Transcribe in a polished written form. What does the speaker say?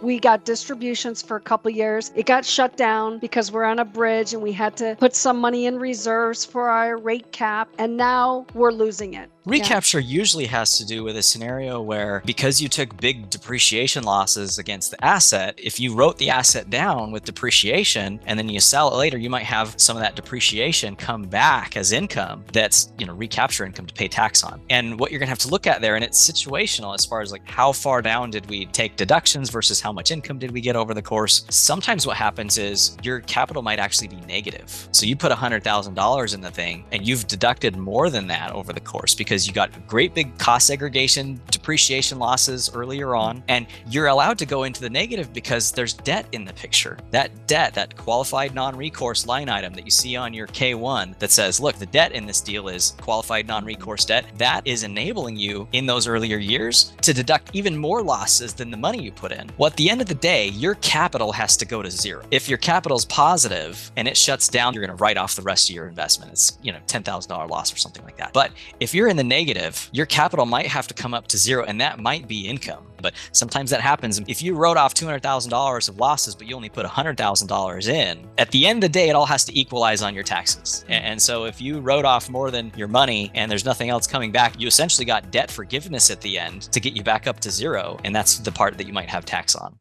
We got distributions for a couple years. It got shut down because we're on a bridge and we had to put some money in reserves for our rate cap, and now we're losing it. Recapture usually has to do with a scenario where, because you took big depreciation losses against the asset, if you wrote the asset down with depreciation and then you sell it later, you might have some of that depreciation come back as income that's, recapture income to pay tax on. And what you're gonna have to look at there, and it's situational as far as like how far down did we take deductions versus how much income did we get over the course. Sometimes what happens is your capital might actually be negative. So you put $100,000 in the thing and you've deducted more than that over the course because you got great big cost segregation, depreciation losses earlier on, and you're allowed to go into the negative because there's debt in the picture. That debt, that qualified non-recourse line item that you see on your K1 that says, look, the debt in this deal is qualified non-recourse debt, that is enabling you in those earlier years to deduct even more losses than the money you put in. Well, at the end of the day, your capital has to go to zero. If your capital is positive and it shuts down, you're going to write off the rest of your investment. It's, $10,000 loss or something like that. But if you're in the negative, your capital might have to come up to zero, and that might be income. But sometimes that happens. If you wrote off $200,000 of losses, but you only put $100,000 in, at the end of the day, it all has to equalize on your taxes. And so if you wrote off more than your money and there's nothing else coming back, you essentially got debt forgiveness at the end to get you back up to zero. And that's the part that you might have tax on.